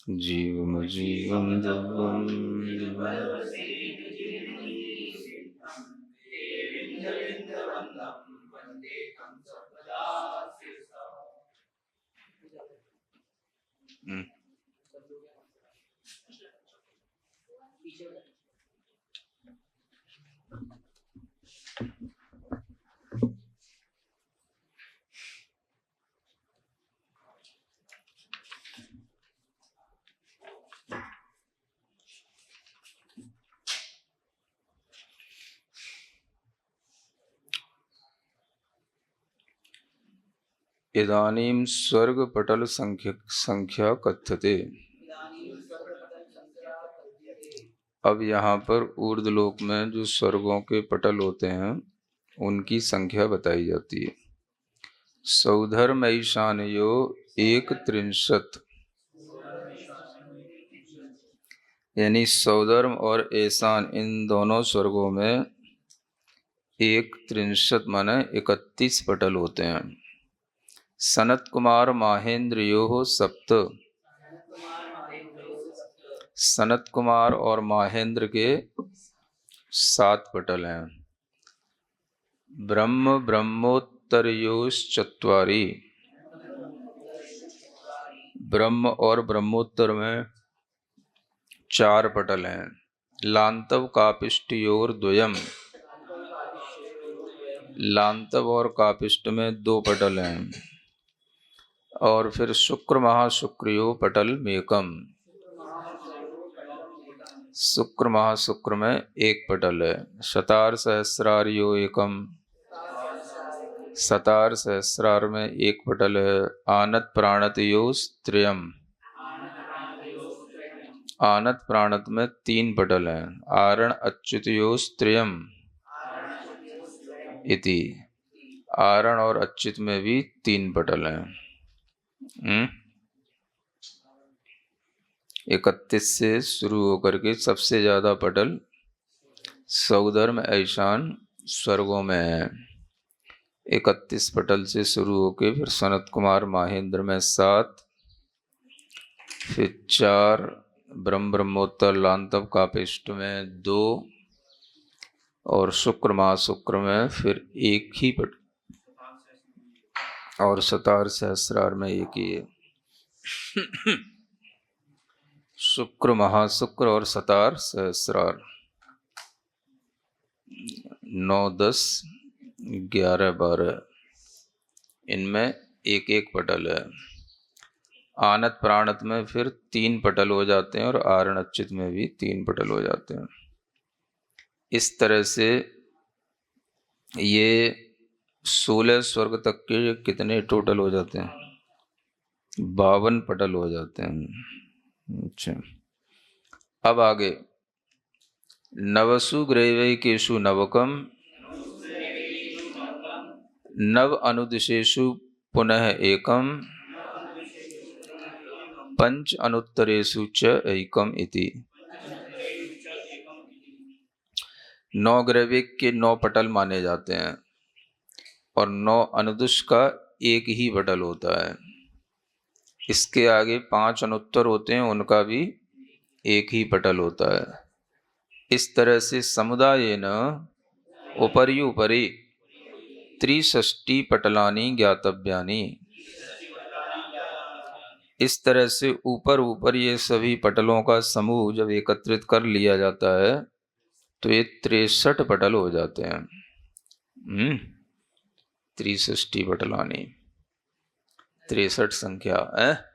जीवम जीवम ध्रुवम इदानीं स्वर्गपटल संख्या कथ्यते। अब यहाँ पर ऊर्ध्वलोक में जो स्वर्गों के पटल होते हैं उनकी संख्या बताई जाती है। सौधर्म ईशानयो 1त्रिंशत्, यानी सौधर्म और ईशान इन दोनों स्वर्गों में 1त्रिंशत् माने 31 पटल होते हैं। सनत कुमार माहेंद्रयो सप्त, सनत कुमार और माहेंद्र के 7 पटल हैं। ब्रह्म ब्रह्मोत्तरयोश्चत्वारि, ब्रह्म और ब्रह्मोत्तर में 4 पटल हैं। लांतव कापिष्टयोर द्वयम, लांतव और कापिष्ट में 2 पटल हैं। और फिर शुक्र महाशुक्रियो पटल मेकम, शुक्र महाशुक्र में 1 पटल है। शतार सहस्रार्यो एकम, शतार सहस्रार में 1 पटल है। आनत प्राणत योस त्रयम, आनत प्राणत में 3 पटल हैं। आरण अच्युत योस त्रयम इति, आरण और अच्युत में भी 3 पटल हैं। 31 से शुरू होकर के सबसे ज्यादा पटल सौधर्म ईशान स्वर्गों में है। 31 पटल से शुरू होकर फिर सनत कुमार माहेंद्र में 7, फिर 4 ब्रह्म ब्रह्मोत्तर लांतव कापिष्ट में 2 और शुक्र महाशुक्र में फिर 1 ही पटल, और शतार सहस्रार में 1 ही है। शुक्र महाशुक्र और शतार सहस्रार 9, 10, 11, 12 इनमें 1 पटल है। आनत प्राणत में फिर 3 पटल हो जाते हैं और आरण अच्युत में भी 3 पटल हो जाते हैं। इस तरह से ये 16 स्वर्ग तक के कितने टोटल हो जाते हैं? 52 पटल हो जाते हैं। अच्छा, अब आगे नवसु ग्रैवैकेषु नवकम, नव अनुदिशेषु पुनः एकम, पंच अनुत्तरेषु च एकम इति। 9 ग्रैविक के 9 पटल माने जाते हैं और 9 अनुदिश का 1 ही पटल होता है। इसके आगे 5 अनुत्तर होते हैं, उनका भी 1 ही पटल होता है। इस तरह से समुदायेन उपरि उपरि 63 पटलानि ज्ञातव्यानि, इस तरह से ऊपर ऊपर ये सभी पटलों का समूह जब एकत्रित कर लिया जाता है तो ये 63 पटल हो जाते हैं। 63 पटलानि, 63 संख्या है।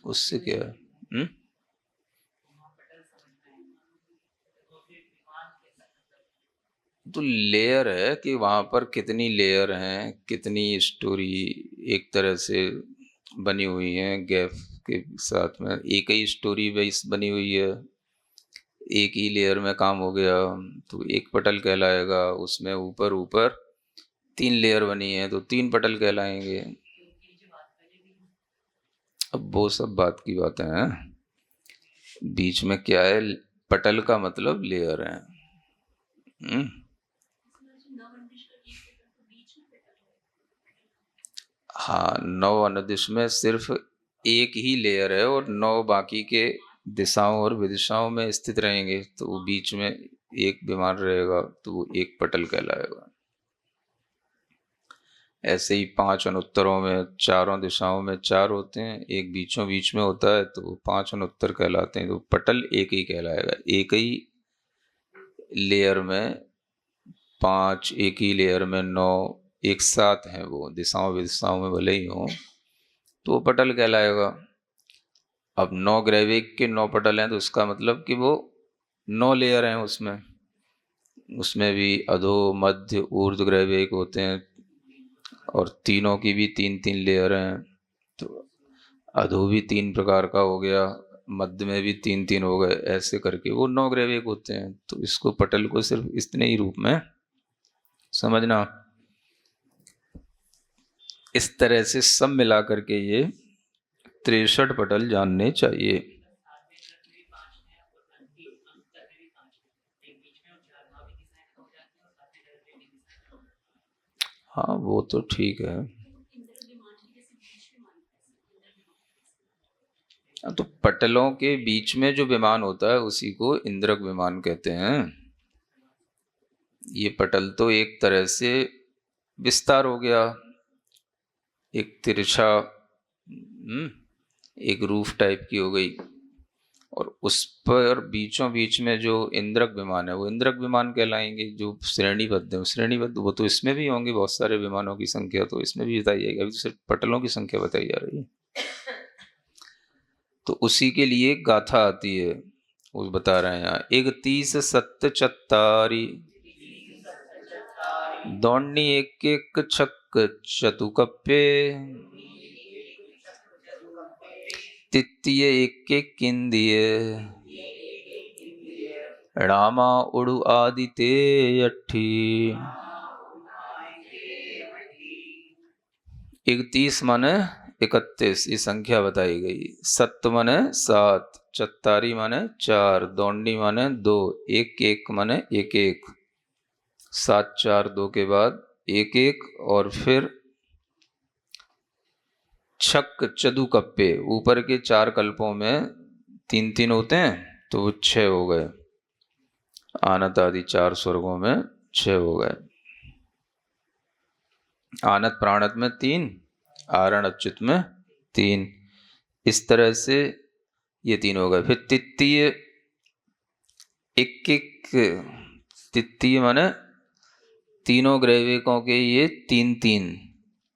उससे क्या है? तो लेयर है कि वहां पर कितनी लेयर हैं, कितनी स्टोरी एक तरह से बनी हुई है। गैप के साथ में एक ही स्टोरी बेस बनी हुई है, एक ही लेयर में काम हो गया तो 1 पटल कहलाएगा। उसमें ऊपर ऊपर 3 लेयर बनी है तो 3 पटल कहलाएंगे। अब वो सब बात की बातें हैं। बीच में क्या है, पटल का मतलब लेयर है। हाँ, 9 अनुदिश में सिर्फ एक ही लेयर है और 9 बाकी के दिशाओं और विदिशाओं में स्थित रहेंगे, तो वो बीच में एक विमान रहेगा, तो वो एक पटल कहलाएगा। ऐसे ही 5 अनुत्तरों में चारों दिशाओं में 4 होते हैं, एक बीचों बीच में होता है, तो वो 5 अनुत्तर कहलाते हैं। तो पटल एक ही कहलाएगा। एक ही लेयर में 5, एक ही लेयर में 9 एक साथ हैं, वो दिशाओं विदिशाओं में भले ही हों, तो वो पटल कहलाएगा। अब 9 ग्रैविक के 9 पटल हैं, तो इसका मतलब कि वो 9 लेयर हैं उसमें भी अधो मध्य ऊर्ध्व ग्रैविक होते हैं, और तीनों की भी 3-3 लेयर हैं। तो अधो भी 3 प्रकार का हो गया, मध्य में भी 3-3 हो गए, ऐसे करके वो 9 ग्रैविक होते हैं। तो इसको पटल को सिर्फ इतने ही रूप में समझना। इस तरह से सब मिला करके ये 63 पटल जानने चाहिए। हाँ, वो तो ठीक है। तो पटलों के बीच में जो विमान होता है उसी को इंद्रक विमान कहते हैं। ये पटल तो एक तरह से विस्तार हो गया, एक तिरछा एक रूफ टाइप की हो गई, और उस पर बीचों बीच में जो इंद्रक विमान है वो इंद्रक विमान कहलाएंगे। जो श्रेणीबद्ध है श्रेणीबद्ध, वो तो इसमें भी होंगे बहुत सारे विमानों की संख्या, तो इसमें भी बताई जाएगी। अभी तो सिर्फ पटलों की संख्या बताई जा रही है। तो उसी के लिए गाथा आती है, वो बता रहे हैं यहाँ। 31 दौड़नी 1-1 छक चतुकप्पे, तित्तीय 1-1 किंदिय, रामा उड़ु आदिते अट्ठी। 31 माने 31, ये संख्या बताई गई। सत्त माने 7, चत्तारी माने 4, दौंडी माने 2, 1-1 माने 1-1, 7 4 2 के बाद 1-1, और फिर छक चदुकप्पे, ऊपर के 4 कल्पों में 3-3 होते हैं, तो वो 6 हो गए। आनत आदि 4 स्वर्गों में 6 हो गए। आनत प्राणत में 3, आरण अच्युत में 3, इस तरह से ये 3 हो गए। फिर तित्तीय 1-1, तित्तीय माने तीनों ग्रैविकों के ये 3-3,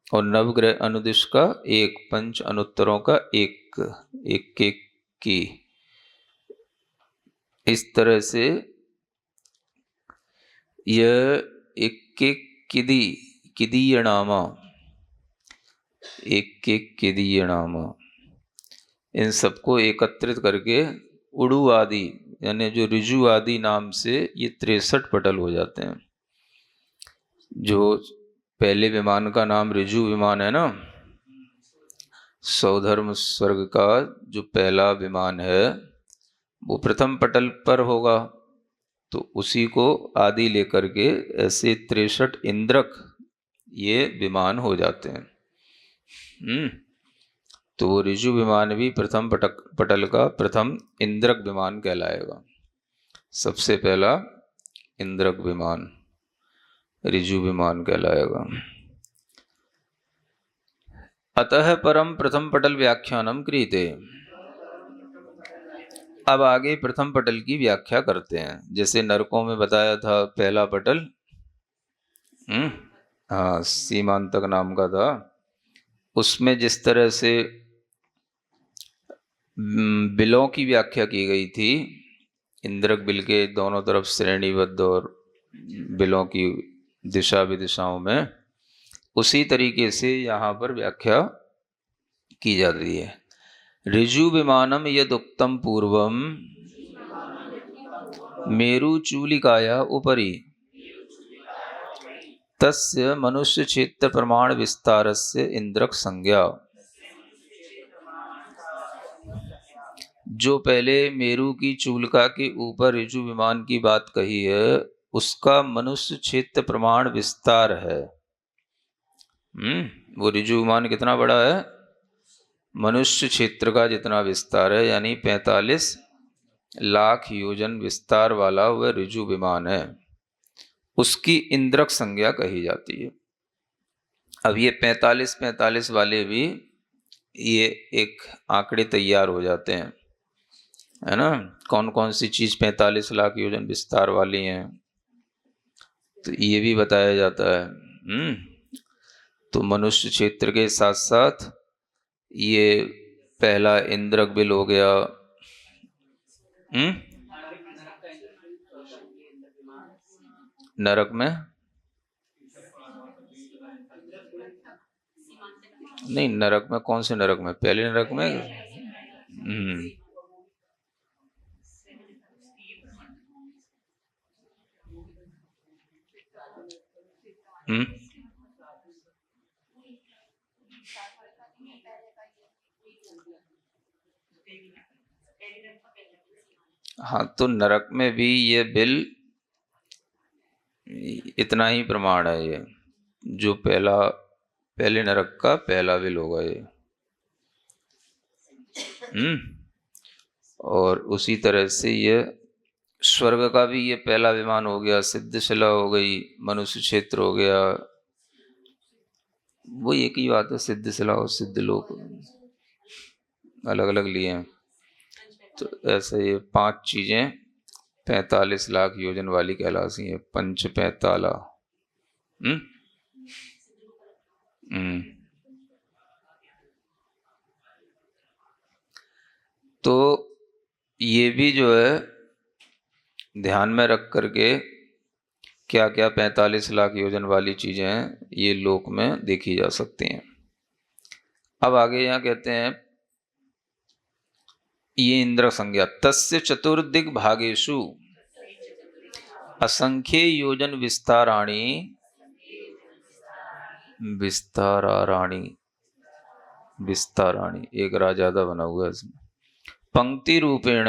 और नवग्रह अनुदिश का 1, पंच अनुत्तरों का 1-1 की। इस तरह से यह 1-1 किदीयणामा, 1-1 किदीयणामा, इन सबको एकत्रित करके उड़ू आदि यानी जो ऋजु आदि नाम से ये 63 पटल हो जाते हैं। जो पहले विमान का नाम ऋजु विमान है ना, सौधर्म स्वर्ग का जो पहला विमान है वो प्रथम पटल पर होगा, तो उसी को आदि लेकर के ऐसे 63 इंद्रक ये विमान हो जाते हैं। तो वो ऋजु विमान भी प्रथम पटल का प्रथम इंद्रक विमान कहलाएगा। सबसे पहला इंद्रक विमान ऋजु विमान कहलाएगा। अतः परम प्रथम पटल व्याख्यानम क्रियते। अब आगे प्रथम पटल की व्याख्या करते हैं। जैसे नरकों में बताया था पहला पटल, हाँ, सीमांतक नाम का था। उसमें जिस तरह से बिलों की व्याख्या की गई थी, इंद्रक बिल के दोनों तरफ श्रेणीबद्ध और बिलों की दिशा विदिशाओं में, उसी तरीके से यहाँ पर व्याख्या की जा रही है। ऋजु विमानम यदुक्तम पूर्वम मेरु चूलिकाया उपरि तस्य मनुष्य क्षेत्र प्रमाण विस्तारस्य इंद्रक संज्ञा। जो पहले मेरू की चूलिका के ऊपर ऋजु विमान की बात कही है, उसका मनुष्य क्षेत्र प्रमाण विस्तार है। वो ऋजु विमान कितना बड़ा है? मनुष्य क्षेत्र का जितना विस्तार है, यानी 45 लाख योजन विस्तार वाला वह ऋजु विमान है, उसकी इंद्रक संज्ञा कही जाती है। अब ये 45 वाले भी ये एक आंकड़े तैयार हो जाते हैं, है ना? कौन कौन सी चीज 45 लाख योजन विस्तार वाली हैं, तो ये भी बताया जाता है। तो मनुष्य क्षेत्र के साथ साथ ये पहला इंद्रक बिल हो गया। नरक में नहीं, नरक में कौन से नरक में? पहले नरक में। हाँ, तो नरक में भी ये बिल इतना ही प्रमाण है, ये जो पहले नरक का पहला बिल होगा ये। और उसी तरह से ये स्वर्ग का भी ये पहला विमान हो गया, सिद्धशिला हो गई, मनुष्य क्षेत्र हो गया, वो एक ही बात है, सिद्धशिला और सिद्धलोक अलग अलग लिए हैं। तो ऐसे ये 5 चीजें 45 लाख योजन वाली कहलाती है, पंच 45। तो ये भी जो है ध्यान में रख करके क्या क्या 45 लाख योजन वाली चीजें हैं, ये लोक में देखी जा सकती हैं। अब आगे यहाँ कहते हैं ये इंद्र संज्ञा, तस्य चतुर्दिग भागेशु असंख्य योजन विस्ताराणी विस्ताराणी एक राजादा बना हुआ है इसमें, पंक्ति रूपेण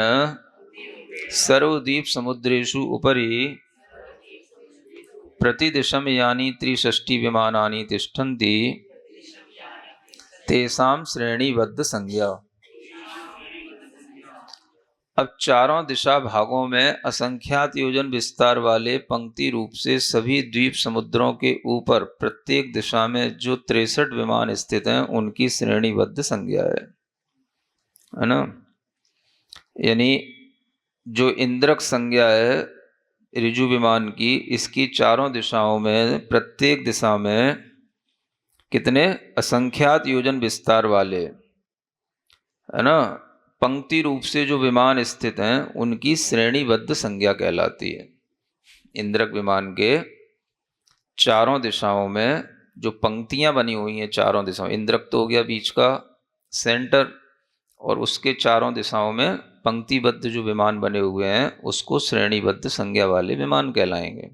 सर्वद्वीप समुद्रेषु उपरि प्रतिदिशम यानी 63 विमानानि तिष्ठन्ति तेषां श्रेणीबद्ध संज्ञा। अब चारों दिशा भागों में असंख्यात योजन विस्तार वाले पंक्ति रूप से सभी द्वीप समुद्रों के ऊपर प्रत्येक दिशा में जो 63 विमान स्थित हैं, उनकी श्रेणीबद्ध संज्ञा है ना? यानी जो इंद्रक संज्ञा है ऋजु विमान की, इसकी चारों दिशाओं में प्रत्येक दिशा में कितने असंख्यात योजन विस्तार वाले, है ना, पंक्ति रूप से जो विमान स्थित हैं, उनकी श्रेणीबद्ध संज्ञा कहलाती है। इंद्रक विमान के चारों दिशाओं में जो पंक्तियां बनी हुई हैं, चारों दिशाओं, इंद्रक तो हो गया बीच का सेंटर, और उसके चारों दिशाओं में पंक्तिबद्ध जो विमान बने हुए हैं, उसको श्रेणीबद्ध संज्ञा वाले विमान कहलाएंगे।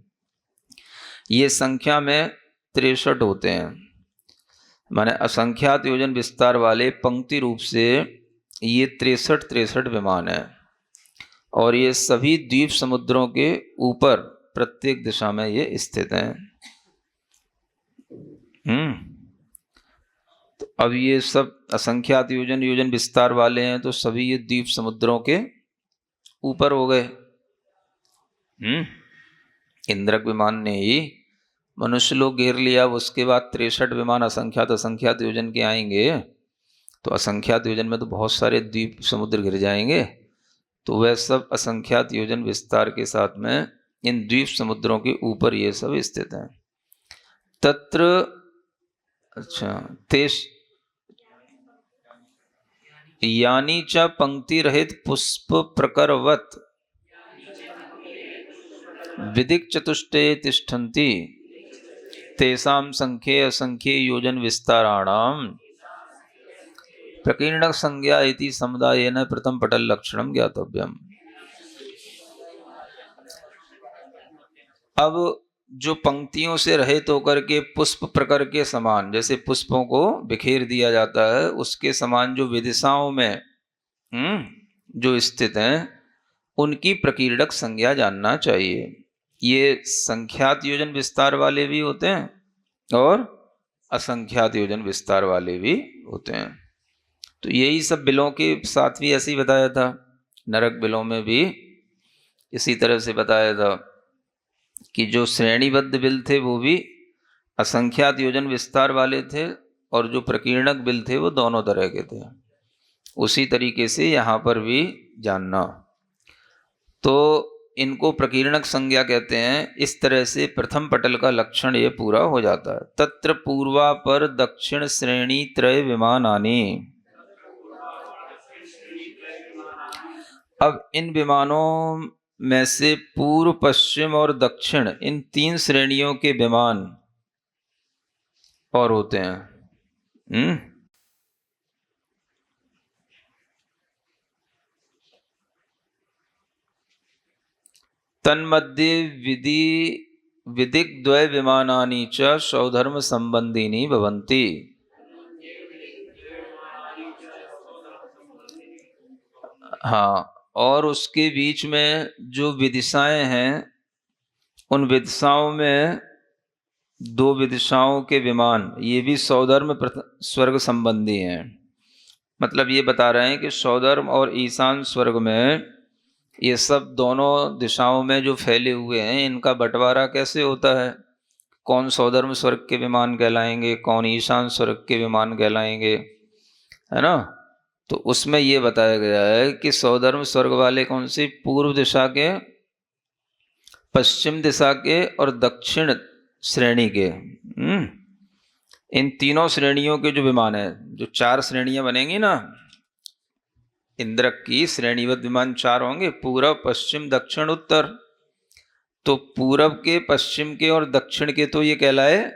ये संख्या में 63 होते हैं, माने असंख्यात योजन विस्तार वाले पंक्ति रूप से ये 63 विमान है, और ये सभी द्वीप समुद्रों के ऊपर प्रत्येक दिशा में ये स्थित हैं। तो अब ये सब असंख्यात योजन विस्तार वाले हैं, तो सभी ये द्वीप समुद्रों के ऊपर हो गए। इंद्रक विमान ने ही मनुष्य लोग घेर लिया, उसके बाद 63 विमान असंख्यात योजन के आएंगे, तो असंख्यात योजन में तो बहुत सारे द्वीप समुद्र घिर जाएंगे, तो वह सब असंख्यात योजन विस्तार के साथ में इन द्वीप समुद्रों के ऊपर ये सब स्थित हैं। तत्र तेष यानी च पंक्ति रहित पुष्प प्रकरवत विदिक चतुष्टये तिष्ठन्ति तेषां संख्ये असंख्ये योजन विस्ताराणाम प्रकीर्णक संज्ञा इति समुदायेन प्रथम पटल लक्षणम ज्ञातव्यम। अब जो पंक्तियों से रहित होकर के पुष्प प्रकर के समान, जैसे पुष्पों को बिखेर दिया जाता है, उसके समान जो विदिशाओं में जो स्थित हैं उनकी प्रकीर्णक संज्ञा जानना चाहिए। ये संख्यात योजन विस्तार वाले भी होते हैं और असंख्यात योजन विस्तार वाले भी होते हैं। तो यही सब बिलों के साथ भी ऐसे ही बताया था, नरक बिलों में भी इसी तरह से बताया था कि जो श्रेणीबद्ध बिल थे वो भी असंख्यात योजन विस्तार वाले थे और जो प्रकीर्णक बिल थे वो दोनों तरह के थे। उसी तरीके से यहाँ पर भी जानना। तो इनको प्रकीर्णक संज्ञा कहते हैं। इस तरह से प्रथम पटल का लक्षण ये पूरा हो जाता है। तत्र पूर्वा पर दक्षिण श्रेणी त्रय विमानानि। अब इन विमानों में से पूर्व, पश्चिम और दक्षिण इन 3 श्रेणियों के विमान और होते हैं। तन्मध्ये विदिग्द्वय विमानानि च सौधर्म संबंधिनी भवन्ति। हाँ, और उसके बीच में जो विदिशाएं हैं उन विदिशाओं में 2 विदिशाओं के विमान ये भी सौधर्म स्वर्ग संबंधी हैं। मतलब ये बता रहे हैं कि सौधर्म और ईशान स्वर्ग में ये सब दोनों दिशाओं में जो फैले हुए हैं इनका बंटवारा कैसे होता है, कौन सौधर्म स्वर्ग के विमान कहलाएंगे, कौन ईशान स्वर्ग के विमान कहलाएंगे, है ना। तो उसमें ये बताया गया है कि सौधर्म स्वर्ग वाले कौन से, पूर्व दिशा के, पश्चिम दिशा के और दक्षिण श्रेणी के। इन तीनों श्रेणियों के जो विमान है, जो 4 श्रेणियां बनेंगी ना, इंद्रक की श्रेणीबद्ध विमान 4 होंगे, पूर्व, पश्चिम, दक्षिण, उत्तर। तो पूरब के, पश्चिम के और दक्षिण के तो ये कहलाए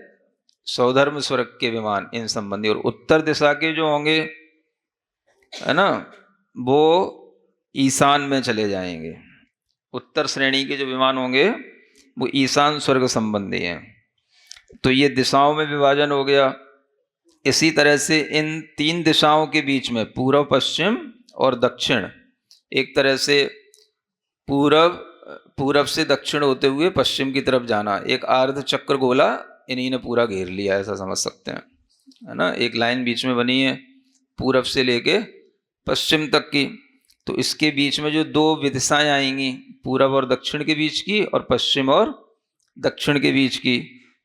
सौधर्म स्वर्ग के विमान इन संबंधी, और उत्तर दिशा के जो होंगे, है ना, वो ईशान में चले जाएंगे। उत्तर श्रेणी के जो विमान होंगे वो ईशान स्वर्ग संबंधी हैं। तो ये दिशाओं में विभाजन हो गया। इसी तरह से इन 3 दिशाओं के बीच में पूर्व, पश्चिम और दक्षिण, एक तरह से पूरब से दक्षिण होते हुए पश्चिम की तरफ जाना, एक अर्ध चक्र गोला इन्हीं ने पूरा घेर लिया, ऐसा समझ सकते हैं, है ना। एक लाइन बीच में बनी है पूरब से लेके पश्चिम तक की। तो इसके बीच में जो 2 विदिशाएं आएंगी, पूरब और दक्षिण के बीच की और पश्चिम और दक्षिण के बीच की,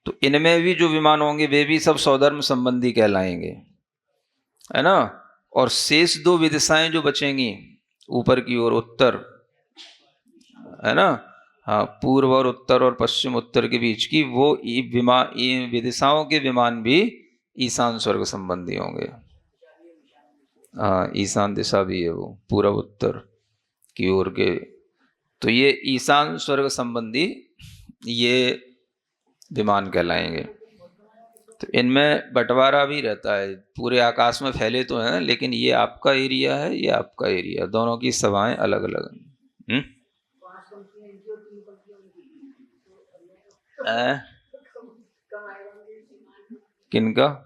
तो इनमें भी जो विमान होंगे वे भी सब सौधर्म संबंधी कहलाएंगे, है ना। और शेष 2 विदिशाएं जो बचेंगी ऊपर की ओर, उत्तर, है ना, हाँ, पूर्व और उत्तर और पश्चिम उत्तर के बीच की, वो विदिशाओं के विमान भी ईशान स्वर्ग संबंधी होंगे। हाँ, ईशान दिशा भी है वो, पूर्व उत्तर की ओर के। तो ये ईशान स्वर्ग संबंधी ये विमान कहलाएंगे। तो इनमें बंटवारा भी रहता है, पूरे आकाश में फैले तो हैं, लेकिन ये आपका एरिया है, ये आपका एरिया, दोनों की सभाएं अलग अलग हैं। किनका?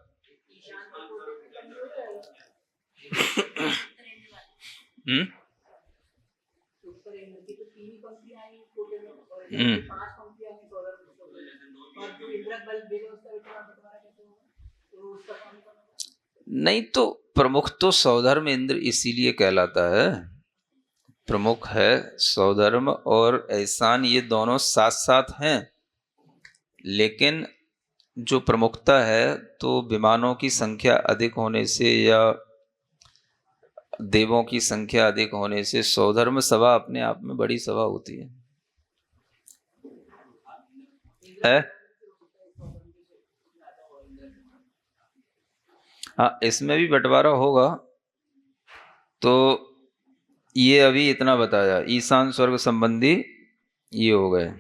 नहीं, तो प्रमुख तो सौधर्म इंद्र इसीलिए कहलाता है, प्रमुख है सौधर्म और ईशान, ये दोनों साथ साथ हैं, लेकिन जो प्रमुखता है तो विमानों की संख्या अधिक होने से या देवों की संख्या अधिक होने से सौधर्म सभा अपने आप में बड़ी सभा होती है। हाँ, इसमें भी बंटवारा होगा। तो ये अभी इतना बताया, ईशान स्वर्ग संबंधी ये हो गए।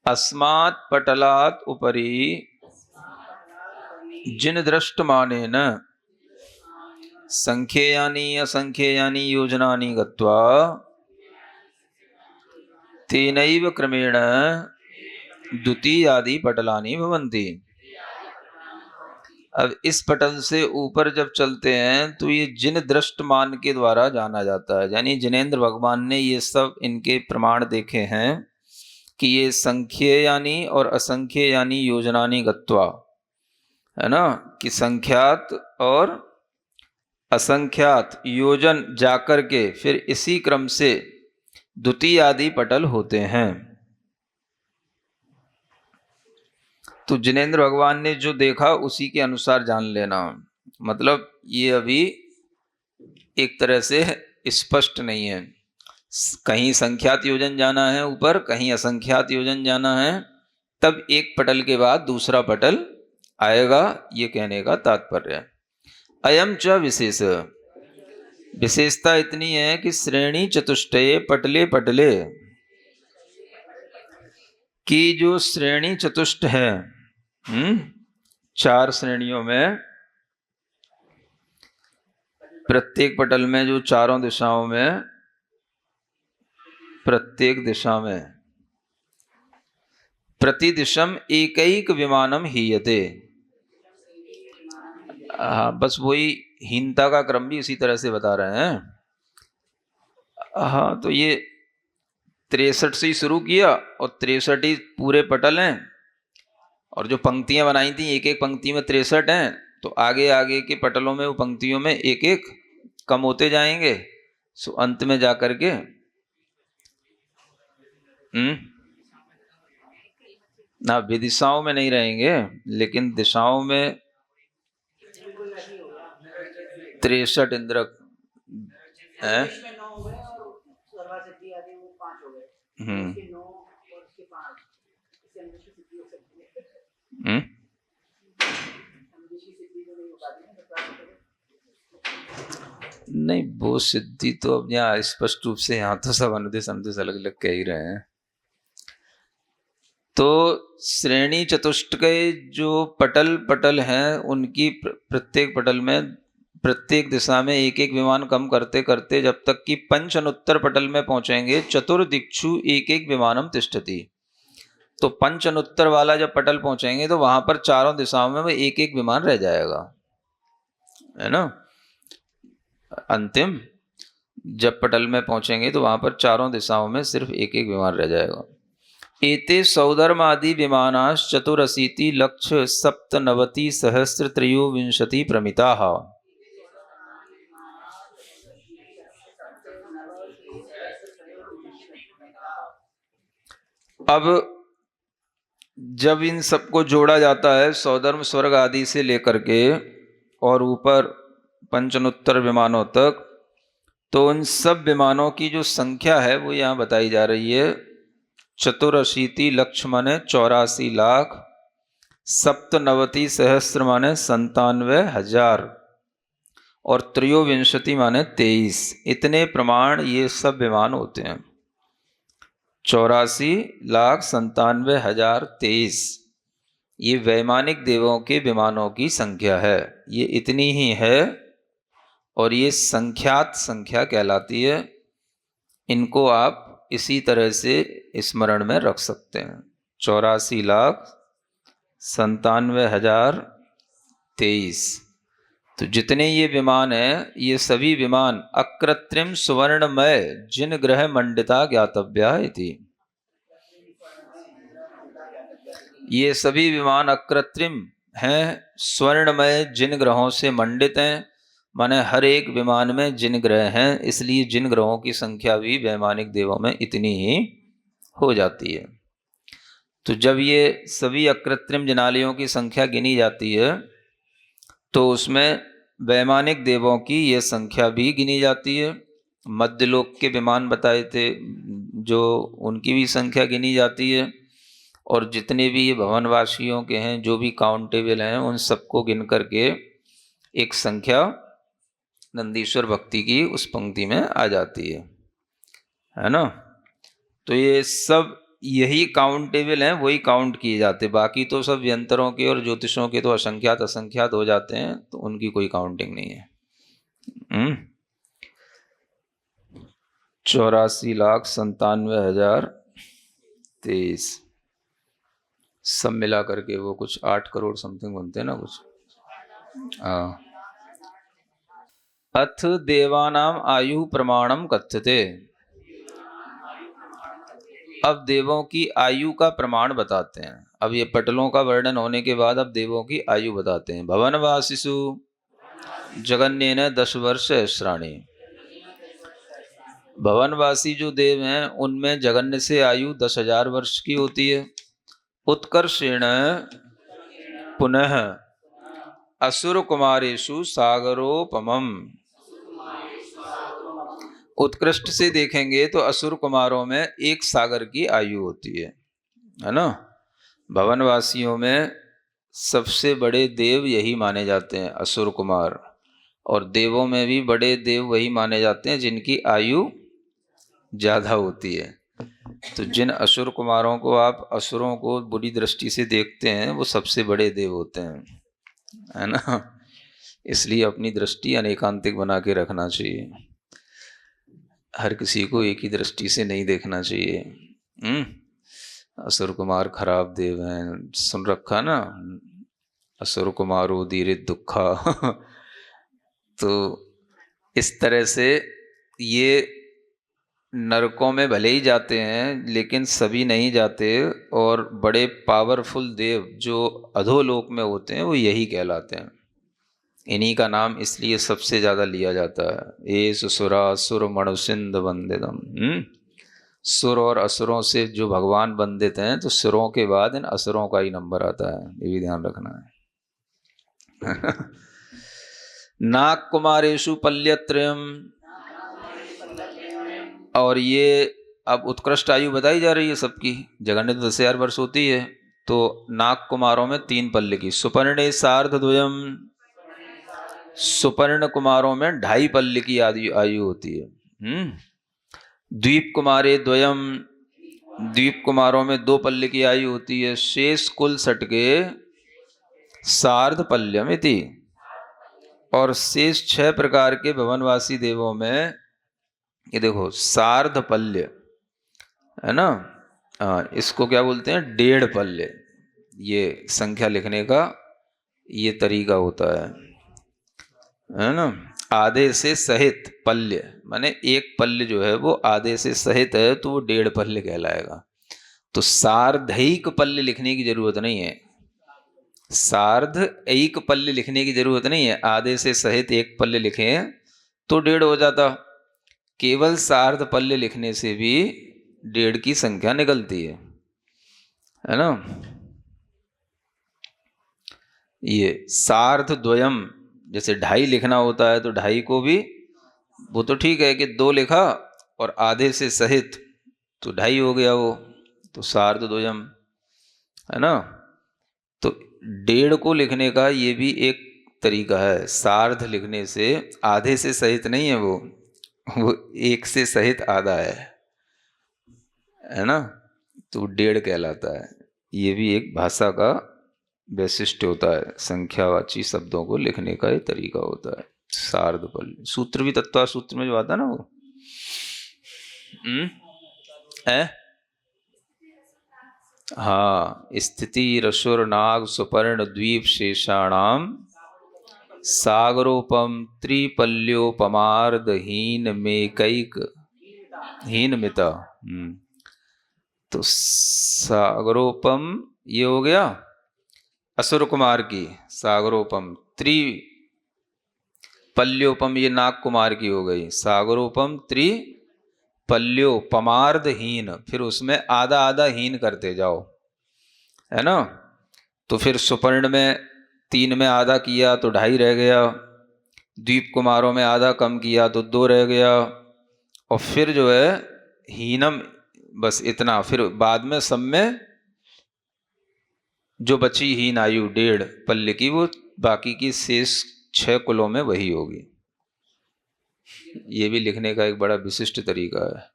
अस्मात् पटलात् उपरि जिन दृष्टमानेन संख्येयानि असंख्येयानि योजनानि गत्वा तेनैव क्रमेण द्वितीयादि पटलानि भवन्ति। अब इस पटल से ऊपर जब चलते हैं तो ये जिन दृष्टमान के द्वारा जाना जाता है, यानी जिनेंद्र भगवान ने ये सब इनके प्रमाण देखे हैं कि ये संख्य यानी और असंख्य यानी योजनानी गत्वा, है ना, कि संख्यात और असंख्यात योजन जाकर के फिर इसी क्रम से द्वितीय आदि पटल होते हैं। तो जिनेंद्र भगवान ने जो देखा उसी के अनुसार जान लेना। मतलब ये अभी एक तरह से स्पष्ट नहीं है, कहीं संख्यात योजन जाना है ऊपर, कहीं असंख्यात योजन जाना है, तब एक पटल के बाद दूसरा पटल आएगा, ये कहने का तात्पर्य है। अयम च विशेष, विशेषता इतनी है कि श्रेणी चतुष्टये पटले पटले की जो श्रेणी चतुष्ट है, 4 श्रेणियों में, प्रत्येक पटल में जो चारों दिशाओं में, प्रत्येक दिशा में प्रतिदिशम एकैक विमानम हीयते। हाँ, बस वही हीनता का क्रम भी इसी तरह से बता रहे हैं। हाँ, तो ये 63 से ही शुरू किया और 63 ही पूरे पटल हैं, और जो पंक्तियां बनाई थी एक एक पंक्ति में 63 हैं, तो आगे आगे के पटलों में वो पंक्तियों में एक एक कम होते जाएंगे, सो अंत में जाकर के ना विदिशाओं में नहीं रहेंगे, लेकिन दिशाओं में 63 इंद्र है। नहीं, वो सिद्धि तो अब यहाँ स्पष्ट रूप से, यहाँ तो सब अनुदेश अनुदेश अलग अलग कह ही रहे हैं। तो श्रेणी चतुष्ट के जो पटल हैं उनकी प्रत्येक पटल में प्रत्येक दिशा में एक एक विमान कम करते करते जब तक कि पंचनुत्तर पटल में पहुंचेंगे, चतुर्दिक्षु एक एक विमानम तिष्ठति। तो पंचनुत्तर वाला जब पटल पहुंचेंगे तो वहां पर चारों दिशाओं में वो एक एक विमान रह जाएगा, है ना। अंतिम जब पटल में पहुंचेंगे तो वहां पर चारों दिशाओं में सिर्फ एक एक विमान रह जाएगा। एते सौधर्मादि विमानाश्च चतुरशीति लक्ष्य सप्तनवति सहस्र त्रयोविंशति प्रमिता। अब जब इन सबको जोड़ा जाता है सौधर्म स्वर्ग आदि से लेकर के और ऊपर पंचनोत्तर विमानों तक, तो उन सब विमानों की जो संख्या है वो यहाँ बताई जा रही है। चतुरशीति लक्ष माने 84 लाख, सप्तनवति सहस्र माने 97,000 और त्रयोविंशति माने 23। इतने प्रमाण ये सब विमान होते हैं। 84,97,023 ये वैमानिक देवों के विमानों की संख्या है, ये इतनी ही है और ये संख्यात संख्या कहलाती है। इनको आप इसी तरह से स्मरण में रख सकते हैं। 84,97,023। तो जितने ये विमान हैं, ये सभी विमान अकृत्रिम सुवर्णमय जिन ग्रह मंडिता ज्ञातव्या इति। ये सभी विमान अकृत्रिम हैं, स्वर्णमय जिन ग्रहों से मंडित हैं, माने हर एक विमान में जिन ग्रह हैं, इसलिए जिन ग्रहों की संख्या भी वैमानिक देवों में इतनी ही हो जाती है। तो जब ये सभी अकृत्रिम जिनालयों की संख्या गिनी जाती है तो उसमें वैमानिक देवों की ये संख्या भी गिनी जाती है। मध्यलोक के विमान बताए थे जो, उनकी भी संख्या गिनी जाती है, और जितने भी ये भवनवासियों के हैं जो भी काउंटेबल हैं उन सबको गिन करके एक संख्या नंदीश्वर भक्ति की उस पंक्ति में आ जाती है ना। तो ये सब यही काउंटेबल हैं, वही काउंट किए जाते, बाकी तो सब यंत्रों के और ज्योतिषों के तो असंख्यात असंख्यात हो जाते हैं, तो उनकी कोई काउंटिंग नहीं है। 84,97,023 सब मिला करके वो कुछ 8 करोड़ समथिंग बनते हैं ना कुछ। अथ देवानाम आयु प्रमाणम कथ्यते। अब देवों की आयु का प्रमाण बताते हैं। अब ये पटलों का वर्णन होने के बाद अब देवों की आयु बताते हैं। भवनवासिषु जगन्येन 10 वर्ष श्राणी। भवनवासी जो देव हैं उनमें जगन्य से आयु 10,000 वर्ष की होती है। उत्कर्षेण पुनः असुर कुमारेषु सागरोपमम। उत्कृष्ट से देखेंगे तो असुर कुमारों में एक सागर की आयु होती है ना। भवनवासियों में सबसे बड़े देव यही माने जाते हैं, असुर कुमार। और देवों में भी बड़े देव वही माने जाते हैं जिनकी आयु ज़्यादा होती है। तो जिन असुर कुमारों को आप असुरों को बुरी दृष्टि से देखते हैं वो सबसे बड़े देव होते हैं, है ना। इसलिए अपनी दृष्टि अनेकांतिक बना के रखना चाहिए। हर किसी को एक ही दृष्टि से नहीं देखना चाहिए। असुर कुमार खराब देव हैं, सुन रखा ना, असुर कुमारो दीरित दुखा। तो इस तरह से ये नरकों में भले ही जाते हैं लेकिन सभी नहीं जाते। और बड़े पावरफुल देव जो अधोलोक में होते हैं वो यही कहलाते हैं। इन्हीं का नाम इसलिए सबसे ज़्यादा लिया जाता है। ए सुसुरा सुर मणुसिंध वंदितम। सुर और असुरों से जो भगवान वंदित हैं तो सुरों के बाद इन असुरों का ही नंबर आता है, ये भी ध्यान रखना है। नाग कुमारेषु पल्यत्रयम। और ये अब उत्कृष्ट आयु बताई जा रही है सबकी। जगन्य 10,000 वर्ष होती है तो नाग कुमारों में 3 पल्य की। सुपर्णे सार्धद्वयम। सुपर्ण कुमारों में 2.5 पल्य की आयु होती है। द्वीप कुमारे द्वयम। द्वीप कुमारों में 2 पल्य की आयु होती है। शेष कुल सटके सार्ध पल्यम इति। और शेष 6 प्रकार के भवनवासी देवों में ये देखो सार्ध पल्य है ना। इसको क्या बोलते हैं, 1.5 पल्य। ये संख्या लिखने का ये तरीका होता है ना। आधे से सहित पल्य माने एक पल्य जो है वो आधे से सहित है तो वो 1.5 पल्य कहलाएगा। तो सार्धैक पल्य लिखने की जरूरत नहीं है। सार्ध एक पल्य लिखने की जरूरत नहीं है। आधे से सहित एक पल्य लिखें तो 1.5 हो जाता। केवल सार्ध पल्य लिखने से भी 1.5 की संख्या निकलती है ना। ये सार्ध द्वयम जैसे 2.5 लिखना होता है तो 2.5 को भी वो तो ठीक है कि 2 लिखा और आधे से सहित तो 2.5 हो गया वो, तो सार्ध द्वयम है ना। तो 1.5 को लिखने का ये भी एक तरीका है। सार्ध लिखने से आधे से सहित नहीं है वो 1 से सहित आधा है ना। तो 1.5 कहलाता है। ये भी एक भाषा का वैशिष्ट होता है। संख्यावाची शब्दों को लिखने का एक तरीका होता है। सार्ध पल्य सूत्र भी तत्वा सूत्र में जो आता ना वो है। हाँ, स्थिति रसुर नाग सुपर्ण द्वीप शेषाणाम सागरोपम त्रिपल्योपमार्दहीन में कैक हीन मिता। तो सागरोपम ये हो गया असुर कुमार की। सागरोपम त्रिपल्योपम ये नाग कुमार की हो गई। सागरोपम त्रिपल्योपमार्दहीन, फिर उसमें आधा आधा हीन करते जाओ है ना। तो फिर सुपर्ण में 3 में आधा किया तो 2.5 रह गया। द्वीप कुमारों में आधा कम किया तो 2 रह गया। और फिर जो है हीनम बस इतना। फिर बाद में सब में जो बची हीन आयु 1.5 पल्य की वो बाकी की शेष 6 कुलों में वही होगी। ये भी लिखने का एक बड़ा विशिष्ट तरीका है।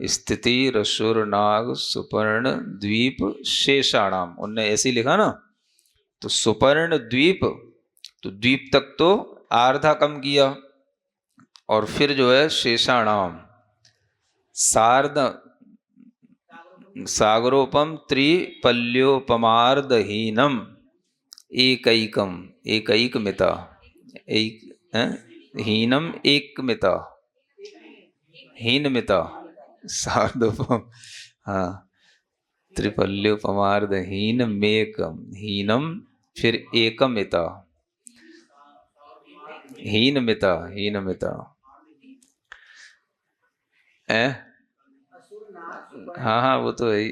स्थिति रसुर नाग सुपर्ण द्वीप शेषाणाम, उनने ऐसे ही लिखा ना। तो सुपर्ण द्वीप, तो द्वीप तक तो आधा कम किया और फिर जो है शेषाणाम सार्ध सागरोपम त्रिपल्योपमार्दहीनम एकैकम, एकैक मिता, एक हीनम एक मिता, हीन मिता सार्धोपम। हाँ, त्रिपल्योपमार्ध हीन मेकम, हीनम फिर एकम मिता, हीन मिता, हीन मिता हाँ हाँ वो तो है ही।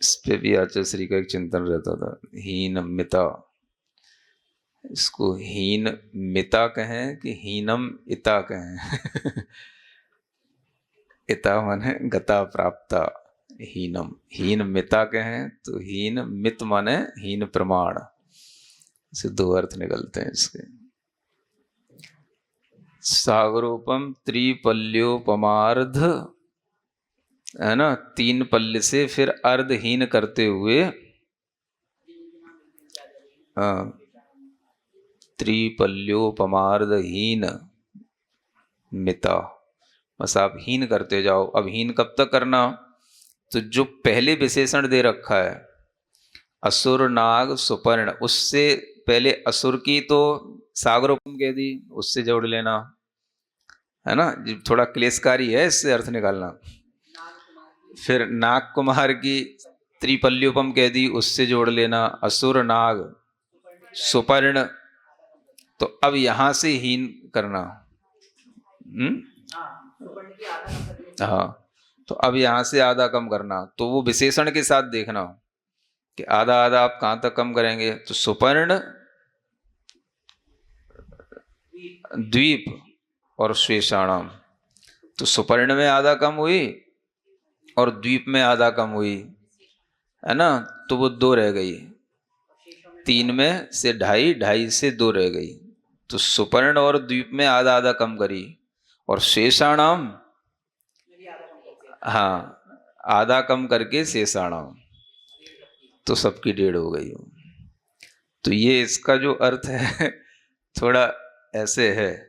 इस पे भी आचार्य श्री का एक चिंतन रहता था, हीन मिता। इसको हीन मिता कहें कि हीनम इता कहें। इता माने गता प्राप्ता, हीनम, हीन मिता कहें तो हीन मित माने हीन प्रमाण, से दो अर्थ निकलते हैं इसके। सागरोपम त्रिपल्योपमार्ध, है ना, तीन पल्य से फिर अर्धहीन करते हुए, त्रिपल्योपमार्धहीन मिता, बस आप हीन करते जाओ। अब हीन कब तक करना, तो जो पहले विशेषण दे रखा है असुर नाग सुपर्ण, उससे पहले असुर की तो सागरोपम कह दी, उससे जोड़ लेना, है ना, थोड़ा क्लेशकारी है इससे अर्थ निकालना। फिर नाग कुमार की त्रिपल्योपम कह दी, उससे जोड़ लेना, असुर नाग सुपर्ण। तो अब यहां से हीन करना। हाँ, तो अब यहां से आधा कम करना, तो वो विशेषण के साथ देखना कि आधा आधा आप कहां तक कम करेंगे। तो सुपर्ण, द्वीप और शेषाणम, तो सुपर्ण में आधा कम हुई और द्वीप में आधा कम हुई, है ना, तो वो दो रह गई। तीन में से ढाई, ढाई से दो रह गई, तो सुपर्ण और द्वीप में आधा आधा कम करी, और शेषाणाम, हाँ, आधा कम करके शेषाणाम, तो सबकी 1.5 हो गई। तो ये इसका जो अर्थ है थोड़ा ऐसे है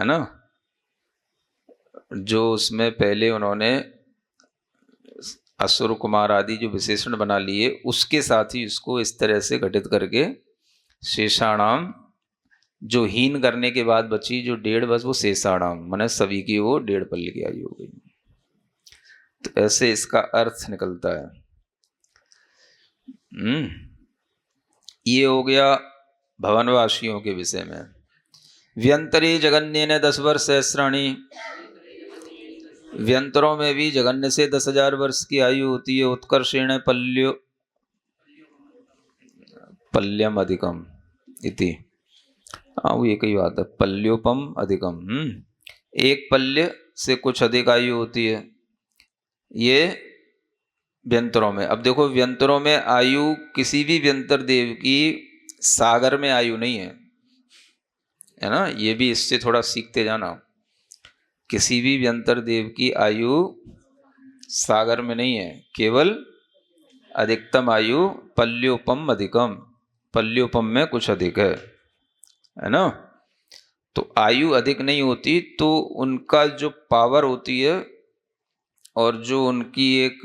ना, जो उसमें पहले उन्होंने असुर कुमार आदि जो विशेषण बना लिए, उसके साथ ही इसको इस तरह से घटित करके शेषाणाम, जो हीन करने के बाद बची जो 1.5, बस वो शेषाणाम माने सभी की वो 1.5 पल्ले की आयु हो गई। तो ऐसे इसका अर्थ निकलता है। ये हो गया भवनवासियों के विषय में। व्यंतरे जगन्य ने 10 वर्ष सहस्राणी, व्यंतरों में भी जगन्य से 10,000 वर्ष की आयु होती है। उत्कर्षेण पल्यम अधिकम इति, वो एक ही बात है, पल्योपम अधिकम। एक पल्य से कुछ अधिक आयु होती है ये व्यंतरों में। अब देखो, व्यंतरों में आयु किसी भी व्यंतर देव की सागर में आयु नहीं है ना, ये भी इससे थोड़ा सीखते जाना। किसी भी व्यंतर देव की आयु सागर में नहीं है, केवल अधिकतम आयु पल्योपम अधिकम, पल्योपम में कुछ अधिक है ना। तो आयु अधिक नहीं होती तो उनका जो पावर होती है और जो उनकी एक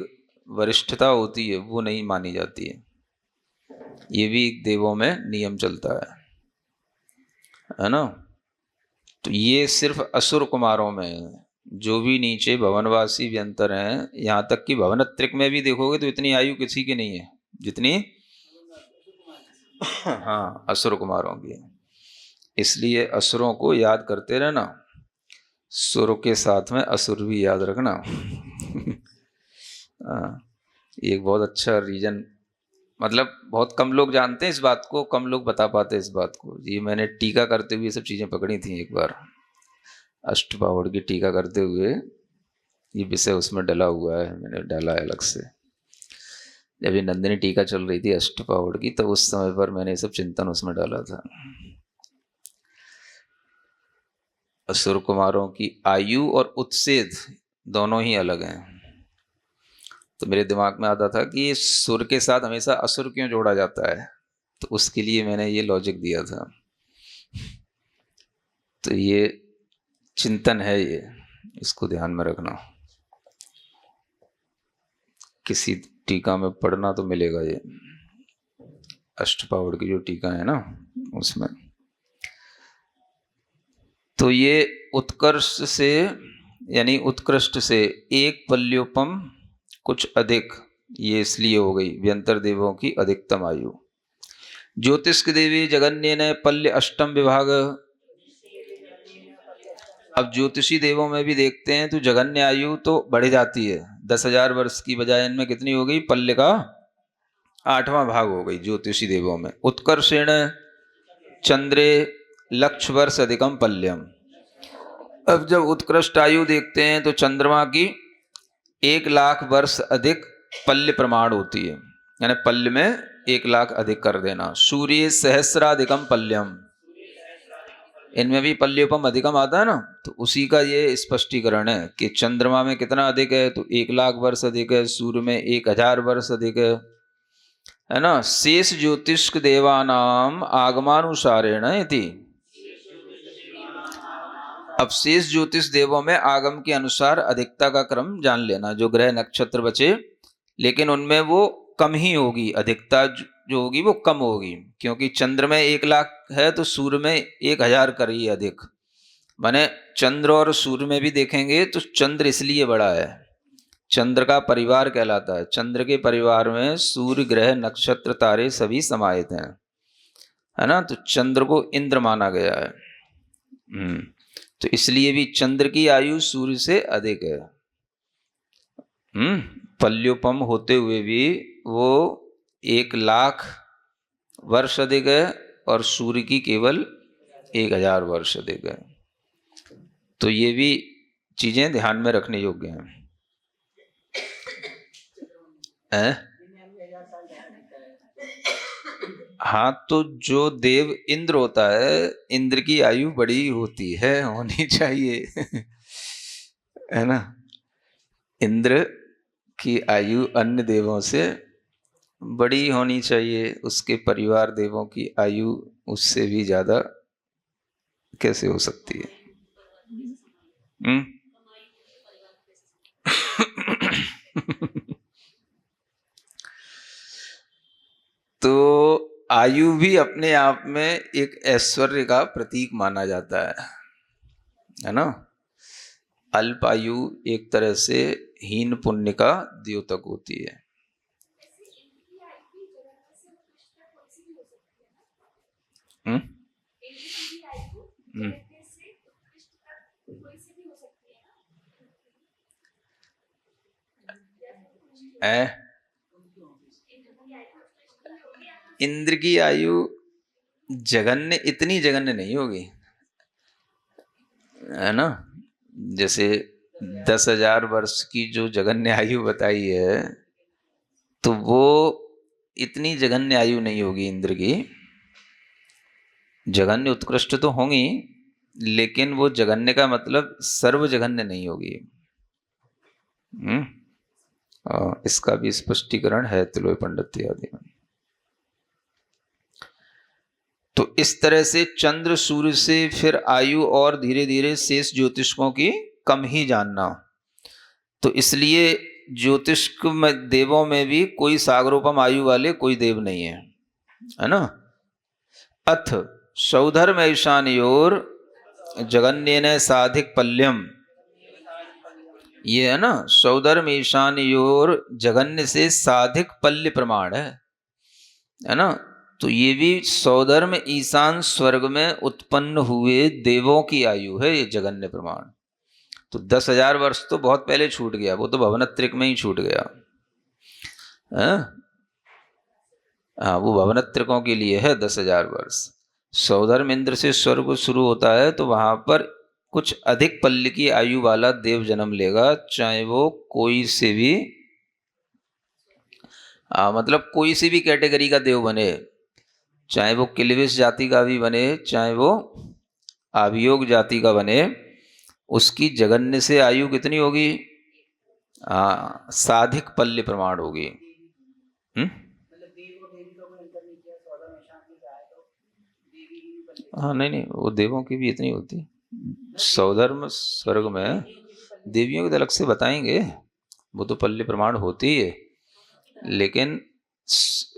वरिष्ठता होती है वो नहीं मानी जाती है। ये भी देवों में नियम चलता है ना। तो ये सिर्फ असुर कुमारों में है, जो भी नीचे भवनवासी व्यंतर हैं, यहाँ तक कि भवनत्रिक में भी देखोगे तो इतनी आयु किसी की नहीं है जितनी हाँ असुर कुमारों की है। इसलिए असुरों को याद करते रहना, सुर के साथ में असुर भी याद रखना। एक बहुत अच्छा रीजन, मतलब बहुत कम लोग जानते हैं इस बात को, कम लोग बता पाते हैं इस बात को। ये मैंने टीका करते हुए सब चीज़ें पकड़ी थी एक बार, अष्टपावड़ की टीका करते हुए ये विषय उसमें डला हुआ है, मैंने डाला है अलग से। जब ये नंदिनी टीका चल रही थी अष्टपावड़ की, तब उस समय पर मैंने सब चिंतन उसमें डाला था। असुर कुमारों की आयु और उत्सेद दोनों ही अलग हैं। तो मेरे दिमाग में आता था कि सुर के साथ हमेशा असुर क्यों जोड़ा जाता है, तो उसके लिए मैंने ये लॉजिक दिया था। तो ये चिंतन है, ये इसको ध्यान में रखना। किसी टीका में पढ़ना तो मिलेगा, ये अष्टपावड़ की जो टीका है ना उसमें। तो ये उत्कर्ष से यानी उत्कृष्ट से एक पल्योपम कुछ अधिक, ये इसलिए हो गई व्यंतर देवों की अधिकतम आयु। ज्योतिष्क देवी जगन्य ने पल्य अष्टम विभाग। अब ज्योतिषी देवों में भी देखते हैं तो जगन्य आयु तो बढ़ जाती है, 10,000 वर्ष की बजाय इनमें कितनी हो गई, पल्य का 8वां भाग हो गई ज्योतिषी देवों में। उत्कर्षेण चंद्रे लक्ष वर्ष अधिकम पल्यम। अब जब उत्कृष्ट आयु देखते हैं तो चंद्रमा की 1,00,000 वर्ष अधिक पल्य प्रमाण होती है, यानी पल्य में 1,00,000 अधिक कर देना। सूर्य सहस्राधिकम पल्यम, इनमें भी पल्योपम अधिकम आता है ना, तो उसी का ये स्पष्टीकरण है कि चंद्रमा में कितना अधिक है, तो 1,00,000 वर्ष अधिक है, सूर्य में 1,000 वर्ष अधिक है ना। शेष ज्योतिष्क देवानाम आगमानुसारेण इति। अब शेष ज्योतिष देवों में आगम के अनुसार अधिकता का क्रम जान लेना, जो ग्रह नक्षत्र बचे, लेकिन उनमें वो कम ही होगी, अधिकता जो होगी वो कम होगी, क्योंकि चंद्र में 1,00,000 है तो सूर्य में 1,000 करिए अधिक। माने चंद्र और सूर्य में भी देखेंगे तो चंद्र इसलिए बड़ा है, चंद्र का परिवार कहलाता है। चंद्र के परिवार में सूर्य ग्रह नक्षत्र तारे सभी समाहित हैं, है ना। तो चंद्र को इंद्र माना गया है। तो इसलिए भी चंद्र की आयु सूर्य से अधिक है। पल्योपम होते हुए भी वो 1,00,000 वर्ष अधिक है और सूर्य की केवल 1,000 वर्ष अधिक है। तो ये भी चीजें ध्यान में रखने योग्य हैं। हाँ, तो जो देव इंद्र होता है, इंद्र की आयु बड़ी होती है, होनी चाहिए है ना। इंद्र की आयु अन्य देवों से बड़ी होनी चाहिए, उसके परिवार देवों की आयु उससे भी ज्यादा कैसे हो सकती है? तो आयु भी अपने आप में एक ऐश्वर्य का प्रतीक माना जाता है ना। अल्प आयु एक तरह से हीन पुण्य का द्योतक होती है। इंद्र की आयु जघन्य, इतनी जघन्य नहीं होगी, है ना। जैसे 10,000 वर्ष की जो जघन्य आयु बताई है, तो वो इतनी जघन्य आयु नहीं होगी इंद्र की। जघन्य उत्कृष्ट तो होंगी, लेकिन वो जघन्य का मतलब सर्व जघन्य नहीं होगी। इसका भी स्पष्टीकरण है तिलोय पंडित आदि में। तो इस तरह से चंद्र सूर्य से फिर आयु और धीरे धीरे शेष ज्योतिष्कों की कम ही जानना। तो इसलिए ज्योतिष्क में देवों में भी कोई सागरोपम आयु वाले कोई देव नहीं है ना। अथ सौधर्म ईशानयोर जगन्येन साधिक पल्यम, ये है ना, सौधर्म ईशानयोर जगन्य से साधिक पल्य प्रमाण है ना। तो ये भी सौधर्म ईशान स्वर्ग में उत्पन्न हुए देवों की आयु है, ये जगन्य प्रमाण। तो 10,000 वर्ष तो बहुत पहले छूट गया, वो तो भवनत्रिक में ही छूट गया। हाँ, वो भवनत्रिकों के लिए है 10,000 वर्ष। सौधर्म इंद्र से स्वर्ग शुरू होता है, तो वहां पर कुछ अधिक पल्य की आयु वाला देव जन्म लेगा, चाहे वो कोई से भी मतलब कोई सी भी कैटेगरी का देव बने, चाहे वो किलविश जाति का भी बने, चाहे वो अभियोग जाति का बने, उसकी जगन्य से आयु कितनी होगी? साधिक पल्य प्रमाण होगी। हाँ, नहीं, वो देवों की भी इतनी होती। सौधर्म स्वर्ग में देवियों की अलग से बताएंगे, वो तो पल्य प्रमाण होती है। लेकिन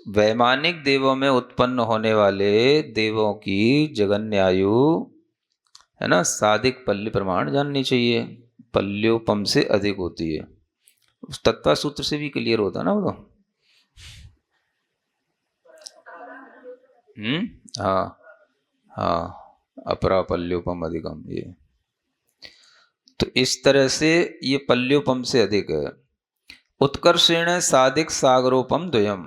वैमानिक देवों में उत्पन्न होने वाले देवों की जगन्य आयु है ना, सादिक पल्ली प्रमाण जाननी चाहिए, पल्योपम से अधिक होती है। तत्वा सूत्र से भी क्लियर होता है ना वो तो। हाँ हाँ, अपरा पल्योपम अधिकम, ये तो इस तरह से ये पल्योपम से अधिक है। उत्कर्षेण साधिक सागरोपम द्वयम,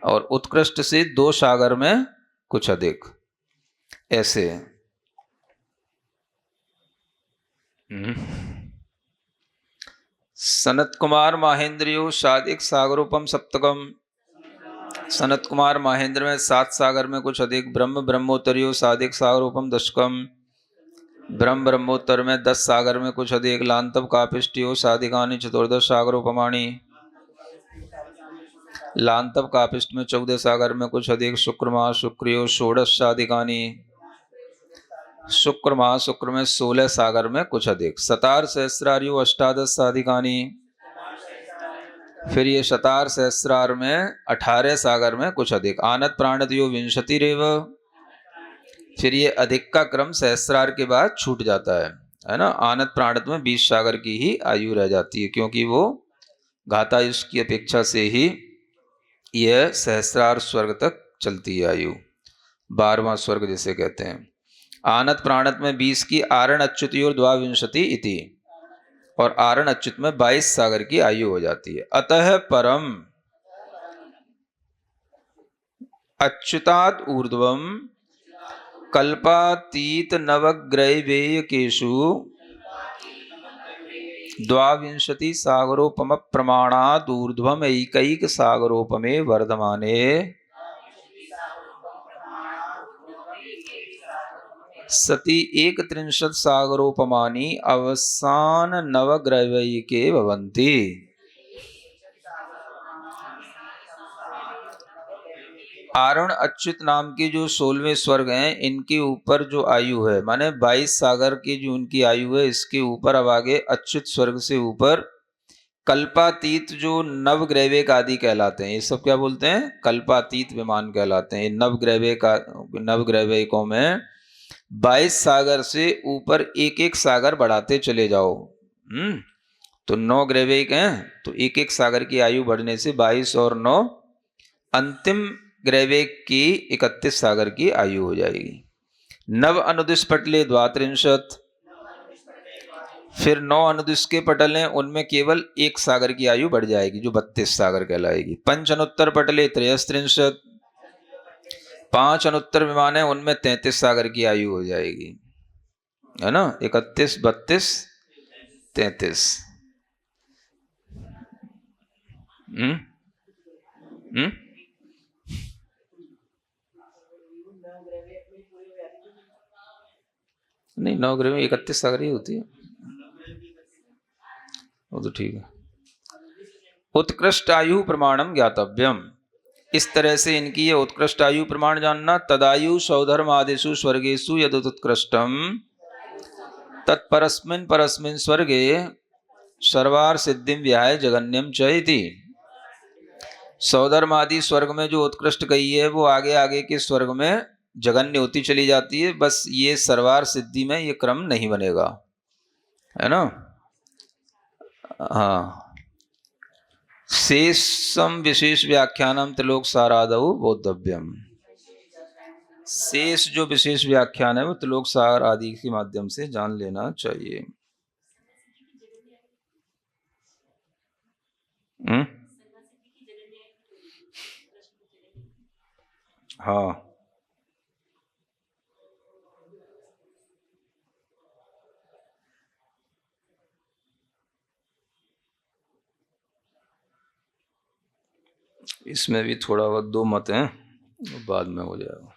और उत्कृष्ट से दो सागर में कुछ अधिक, ऐसे। सनत कुमार महेंद्रियो साधिक सागरोपम सप्तकम, सनत कुमार महेंद्र में 7 सागर में कुछ अधिक। ब्रह्म ब्रह्मोत्तरियो साधिक सागरोपम दशकम, ब्रह्म ब्रह्मोत्तर में 10 सागर में कुछ अधिक। लांतव कापिष्टियो साधिकानि चतुर्दश सागरोपमाणि, लांतव कापिष्ट में 14 सागर में कुछ अधिक। शुक्र महाशुक्रियो षोडश साधिकानि, शुक्र महाशुक्र में 16 सागर में कुछ अधिक। सतार सहस्रारियो अष्टादश साधिकानि, फिर ये शतार सहस्रार में 18 सागर में कुछ अधिक। आनत प्राणतयो विंशतिरेव, फिर ये अधिक का क्रम सहस्रार के बाद छूट जाता है ना। आनत प्राणत में 20 सागर की ही आयु रह जाती है, क्योंकि वो घातायुष की अपेक्षा से ही यह सहस्रार स्वर्ग तक चलती है आयु, 12वां स्वर्ग जिसे कहते हैं। आनत प्राणत में 20 की, आरण अच्युति और द्वाविंशति इति, और आरण अच्युत में 22 सागर की आयु हो जाती है। अतः परम अच्युताद ऊर्ध्वम कल्पातीत नवग्रैवेयकेषु द्वाविंशति सागरोपम प्रमाणाद ऊर्ध्वम एकैक सागरोपमे वर्धमाने सति 31 सागरोपमानि अवसान नवग्रैवेयके भवन्ति। आरण अच्युत नाम के जो 16वें स्वर्ग हैं, इनके ऊपर जो आयु है, माने 22 सागर की जो उनकी आयु है, इसके ऊपर अब आगे अच्युत स्वर्ग से ऊपर कल्पातीत जो नवग्रैवेक आदि कहलाते हैं, ये सब क्या बोलते हैं, कल्पातीत विमान कहलाते हैं। नवग्रैवेकों में 22 सागर से ऊपर एक एक सागर बढ़ाते चले जाओ। तो 9 ग्रैवेक हैं, तो एक एक सागर की आयु बढ़ने से 22 और 9 अंतिम ग्रैवेक की 31 सागर की आयु हो जाएगी। नव अनुदिश पटले द्वात्रिंशत, फिर 9 अनुदिश के पटल हैं, उनमें केवल एक सागर की आयु बढ़ जाएगी, जो 32 सागर कहलाएगी। पंच अनुत्तर पटले त्रयस्त्रिंशत, 5 अनुत्तर विमान है, उनमें 33 सागर की आयु हो जाएगी, है ना। 31 32 33। नहीं, 9 ग्रह में 31 सागर ही होती है, वो तो ठीक है। उत्कृष्ट आयु प्रमाणम ज्ञातव्यम, इस तरह से इनकी ये उत्कृष्ट आयु प्रमाण जानना। तदायु सौधर्म आदिषु स्वर्गेषु यदुत्कृष्टम तत्परस्मिन् परस्मिन् स्वर्गे सर्वार सिद्धिम व्याय जगन्यम च इति। सौधर्म आदि स्वर्ग में जो उत्कृष्ट कही है, वो आगे आगे के स्वर्ग में जगन्य होती चली जाती है। बस ये सर्वार सिद्धि में ये क्रम नहीं बनेगा, है ना। हाँ, शेषम विशेष व्याख्यानम त्रिलोक सारादौ बोद्धव्यम, शेष जो विशेष व्याख्यान है वो त्रिलोक सार आदि के माध्यम से जान लेना चाहिए। हाँ, इसमें भी थोड़ा बहुत 2 मत हैं, बाद में हो जाएगा।